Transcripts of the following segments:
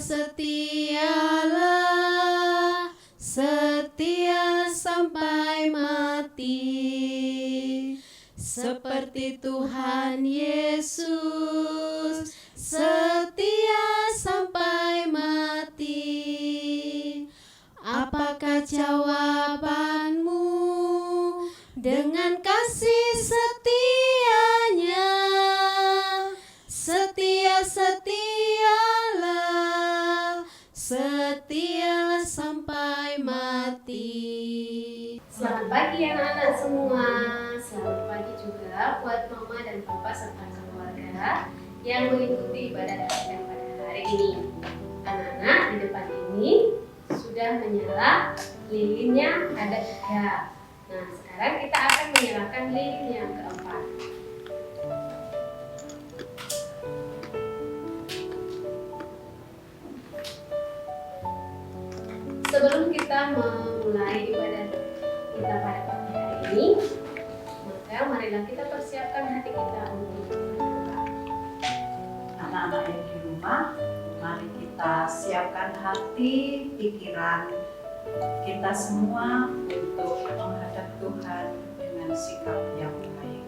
setialah, setia sampai mati, seperti Tuhan Yesus, setia sampai mati. Apakah jawabanmu dengan kasih setianya? Setia, setialah, setia sampai mati. Selamat pagi anak-anak semua. Selamat pagi juga buat mama dan papa serta keluarga yang mengikuti ibadah Advent pada hari ini. Anak-anak, di depan ini sudah menyala lilinnya ada 3. Nah, sekarang kita akan menyalakan lilin yang keempat. Sebelum kita memulai ibadah kita pada pagi hari ini, maka marilah kita persiapkan hati kita untuk berdoa. Anak-anak yang di rumah, mari kita siapkan hati, pikiran kita semua untuk menghadap Tuhan dengan sikap yang baik.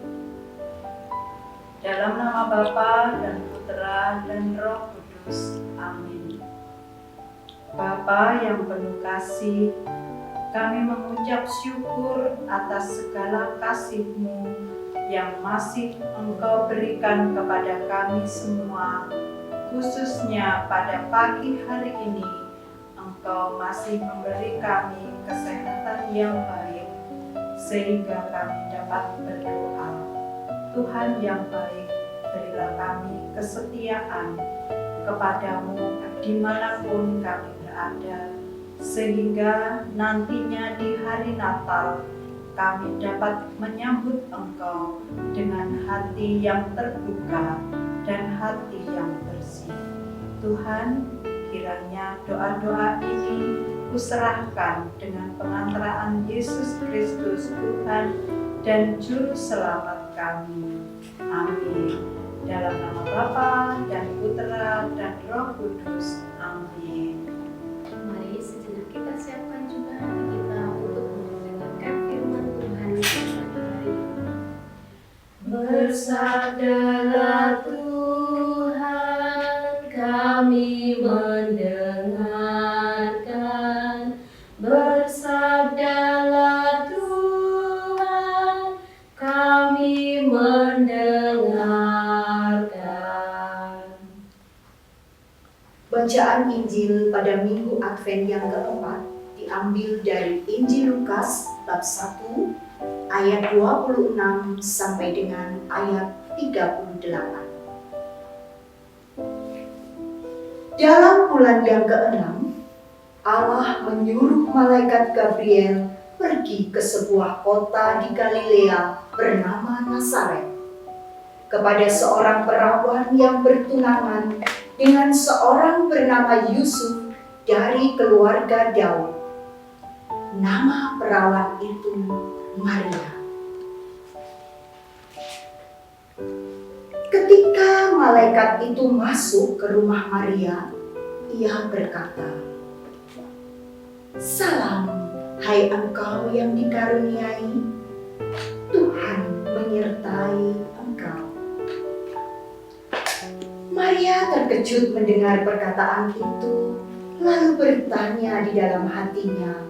Dalam nama Bapa dan Putra dan Roh Kudus. Amin. Bapa yang penuh kasih, kami mengucap syukur atas segala kasih-Mu yang masih Engkau berikan kepada kami semua, khususnya pada pagi hari ini. Engkau masih memberi kami kesehatan yang baik, sehingga kami dapat berdoa. Tuhan yang baik, berilah kami kesetiaan kepadamu dimanapun kami berada, sehingga nantinya di hari Natal kami dapat menyambut Engkau dengan hati yang terbuka dan hati yang bersih. Tuhan, kiranya doa-doa ini kuserahkan dengan pengantaraan Yesus Kristus Tuhan dan Juru Selamat kami. Amin. Dalam nama Bapa dan Putra dan Roh Kudus. Amin. Mari sejenak kita siapkan juga hati kita untuk mendengarkan firman Tuhan pada pagi hari ini. Bersabdalah Tuhan, kami mendengarkan. Bersabdalah Tuhan, kami mendengarkan. Bacaan Injil pada Minggu Advent yang keempat diambil dari Injil Lukas bab 1 ayat 26 sampai dengan ayat 38. Dalam bulan yang ke-6, Allah menyuruh malaikat Gabriel pergi ke sebuah kota di Galilea bernama Nazaret, kepada seorang perawan yang bertunangan dengan seorang bernama Yusuf dari keluarga Daud. Nama perawan itu Maria. Ketika malaikat itu masuk ke rumah Maria, ia berkata, "Salam, hai engkau yang dikaruniai, Tuhan menyertai engkau." Maria terkejut mendengar perkataan itu, lalu bertanya di dalam hatinya,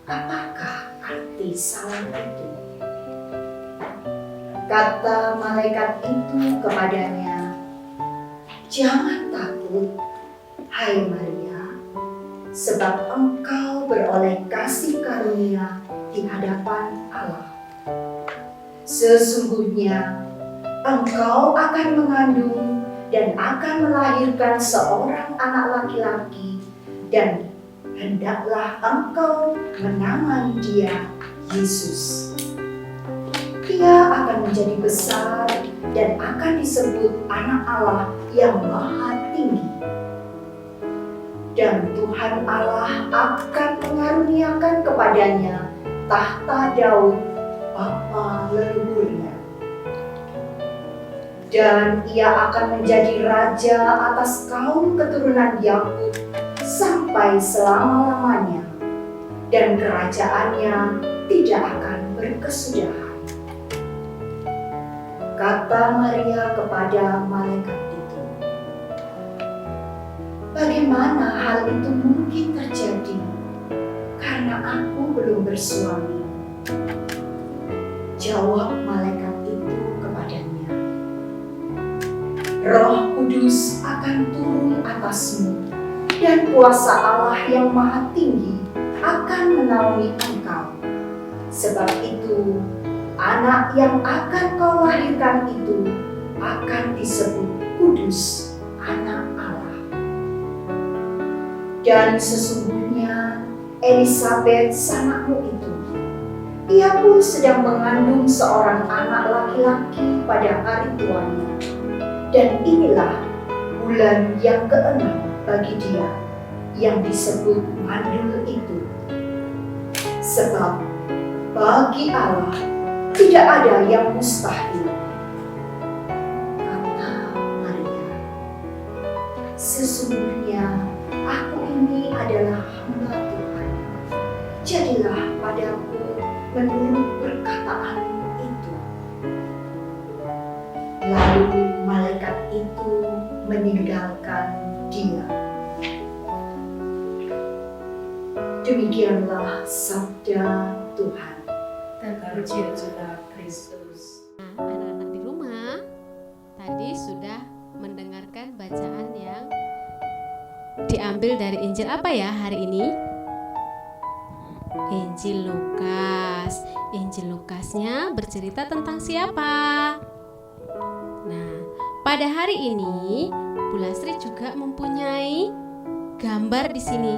apakah arti salam itu? Kata malaikat itu kepadanya, "Jangan takut, hai Maria, sebab engkau beroleh kasih karunia di hadapan Allah. Sesungguhnya engkau akan mengandung dan akan melahirkan seorang anak laki-laki, dan hendaklah engkau menamai dia Yesus. Dia akan menjadi besar dan akan disebut Anak Allah yang Maha Tinggi. Dan Tuhan Allah akan mengaruniakan kepadanya tahta Daud, bapa leluhurnya. Dan ia akan menjadi raja atas kaum keturunan Yakub, sampai selama-lamanya, dan kerajaannya tidak akan berkesudahan. Kata Maria kepada malaikat itu, "Bagaimana hal itu mungkin terjadi? Karena aku belum bersuami." Jawab malaikat itu kepadanya, "Roh Kudus akan turun atasmu, dan kuasa Allah yang Maha Tinggi akan menaungi engkau. Sebab itu, anak yang akan kau lahirkan itu akan disebut kudus, anak Allah. Dan sesungguhnya Elisabet sanakmu itu, ia pun sedang mengandung seorang anak laki-laki pada hari tuanya. Dan inilah bulan yang ke-6 bagi dia, yang disebut mandul itu. Sebab bagi Allah tidak ada yang mustahil." Kata Maria, "Sesungguhnya aku ini adalah hamba Tuhan. Jadilah padaku menurut perkataanmu itu." Lalu malaikat itu meninggalkan dia. Demikianlah sabda Tuhan. Terpujilah Kristus. Nah, anak-anak di rumah tadi sudah mendengarkan bacaan yang diambil dari Injil apa ya hari ini? Injil Lukas. Injil Lukasnya bercerita tentang siapa? Nah, pada hari ini Bu Lasri juga mempunyai gambar di sini.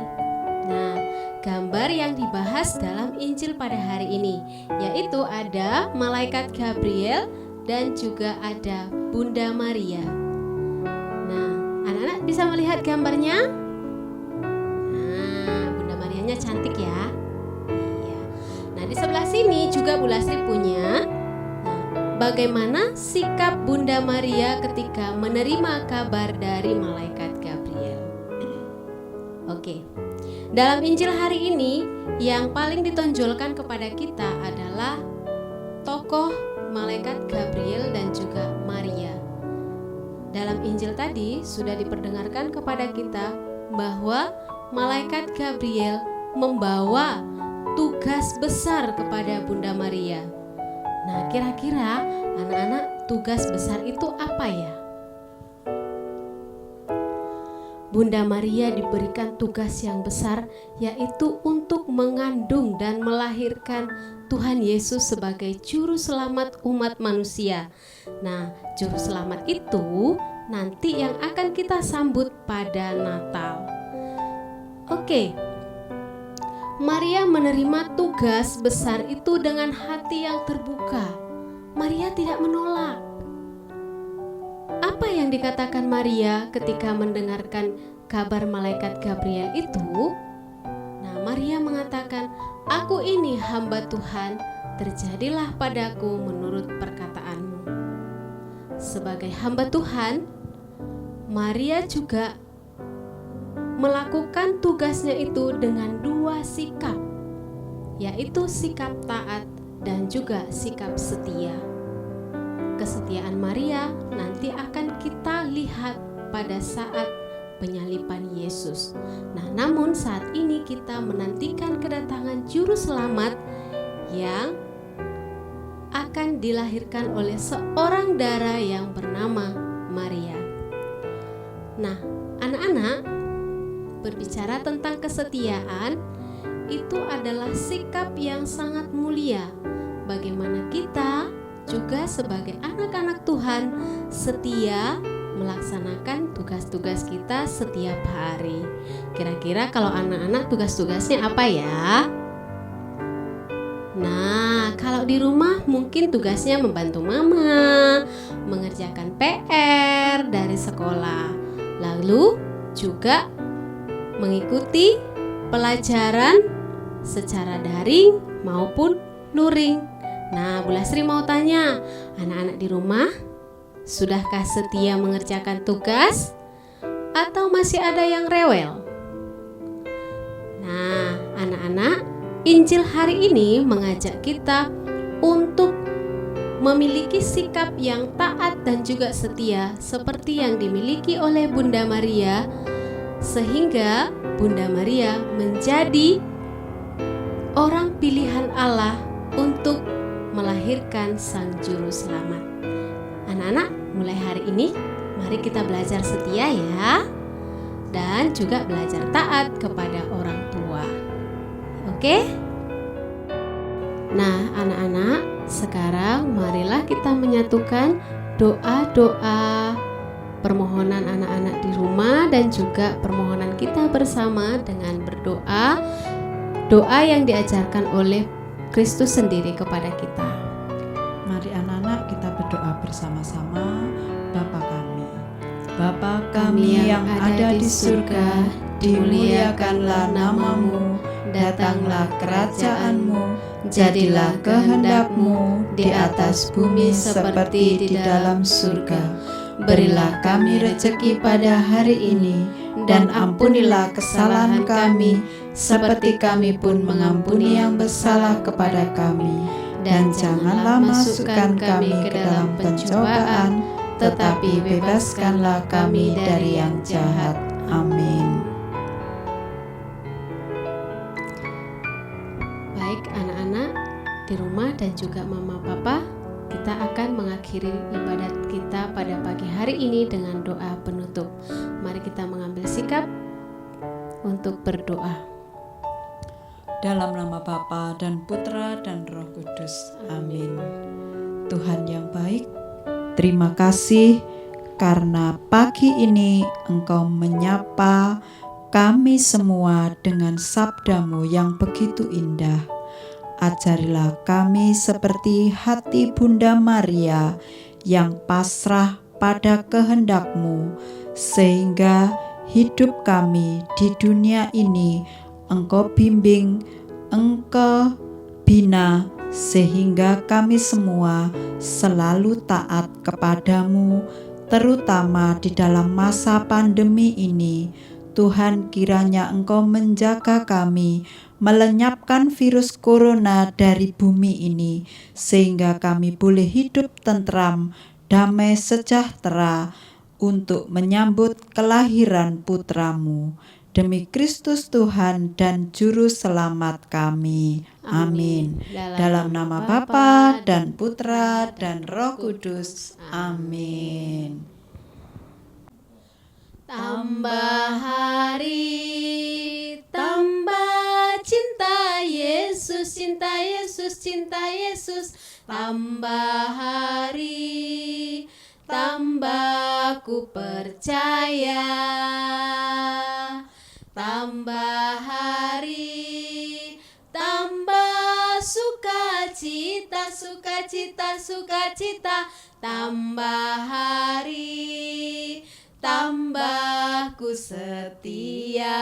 Nah, gambar yang dibahas dalam Injil pada hari ini, yaitu ada malaikat Gabriel dan juga ada Bunda Maria. Nah, anak-anak bisa melihat gambarnya? Nah, Bunda Marianya cantik ya. Iya. Nah, di sebelah sini juga Bu Lasri punya. Nah, bagaimana sikap Bunda Maria ketika menerima kabar dari malaikat Gabriel? Oke. Dalam Injil hari ini, yang paling ditonjolkan kepada kita adalah tokoh malaikat Gabriel dan juga Maria. Dalam Injil tadi sudah diperdengarkan kepada kita bahwa malaikat Gabriel membawa tugas besar kepada Bunda Maria. Nah, kira-kira anak-anak tugas besar itu apa ya? Bunda Maria diberikan tugas yang besar, yaitu untuk mengandung dan melahirkan Tuhan Yesus sebagai juru selamat umat manusia. Nah, juru selamat itu nanti yang akan kita sambut pada Natal. Oke, Maria menerima tugas besar itu dengan hati yang terbuka. Maria tidak menolak. Apa yang dikatakan Maria ketika mendengarkan kabar malaikat Gabriel itu? Nah, Maria mengatakan, "Aku ini hamba Tuhan, terjadilah padaku menurut perkataanmu." Sebagai hamba Tuhan, Maria juga melakukan tugasnya itu dengan dua sikap, yaitu sikap taat dan juga sikap setia. Kesetiaan Maria nanti akan kita lihat pada saat penyaliban Yesus. Nah, namun saat ini kita menantikan kedatangan juru selamat yang akan dilahirkan oleh seorang dara yang bernama Maria. Nah, anak-anak, berbicara tentang kesetiaan itu adalah sikap yang sangat mulia. Bagaimana kita juga sebagai anak-anak Tuhan setia melaksanakan tugas-tugas kita setiap hari. Kira-kira kalau anak-anak tugas-tugasnya apa ya? Nah, kalau di rumah mungkin tugasnya membantu mama, mengerjakan PR dari sekolah, lalu juga mengikuti pelajaran secara daring maupun luring. Nah, Bu Lasri mau tanya, anak-anak di rumah, sudahkah setia mengerjakan tugas? Atau masih ada yang rewel? Nah, anak-anak, Injil hari ini mengajak kita untuk memiliki sikap yang taat dan juga setia seperti yang dimiliki oleh Bunda Maria, sehingga Bunda Maria menjadi orang pilihan Allah untuk melahirkan Sang Juru Selamat. Anak-anak, mulai hari ini mari kita belajar setia ya, dan juga belajar taat kepada orang tua. Oke? Nah, anak-anak, sekarang marilah kita menyatukan doa-doa permohonan anak-anak di rumah dan juga permohonan kita bersama dengan berdoa, doa yang diajarkan oleh Kristus sendiri kepada kita. Mari anak-anak kita berdoa bersama-sama. Bapa kami yang ada di surga, dimuliakanlah namamu, datanglah kerajaanmu, jadilah kehendak-Mu di atas bumi seperti di dalam surga. Berilah kami rezeki pada hari ini, dan ampunilah kesalahan kami, seperti kami pun mengampuni yang bersalah kepada kami. Dan janganlah masukkan kami ke dalam pencobaan, tetapi bebaskanlah kami dari yang jahat. Amin. Baik anak-anak di rumah dan juga mama papa, kita akan mengakhiri ibadat kita pada pagi hari ini dengan doa penutup. Mari kita mengambil sikap untuk berdoa. Dalam nama Bapa dan Putra dan Roh Kudus. Amin. Tuhan yang baik, terima kasih karena pagi ini Engkau menyapa kami semua dengan sabda-Mu yang begitu indah. Ajarilah kami seperti hati Bunda Maria yang pasrah pada kehendak-Mu, sehingga hidup kami di dunia ini Engkau bimbing, Engkau bina, sehingga kami semua selalu taat kepadamu, terutama di dalam masa pandemi ini. Tuhan, kiranya Engkau menjaga kami, melenyapkan virus corona dari bumi ini, sehingga kami boleh hidup tentram, damai sejahtera, untuk menyambut kelahiran putra-Mu. Demi Kristus Tuhan dan Juru Selamat kami. Amin. Dalam nama Bapa dan Putra dan Roh Kudus. Amin. Tambah hari, tambah cinta Yesus, cinta Yesus, cinta Yesus. Tambah hari, tambah ku percaya. Tambah hari, tambah sukacita, sukacita, sukacita. Tambah hari, tambah ku setia.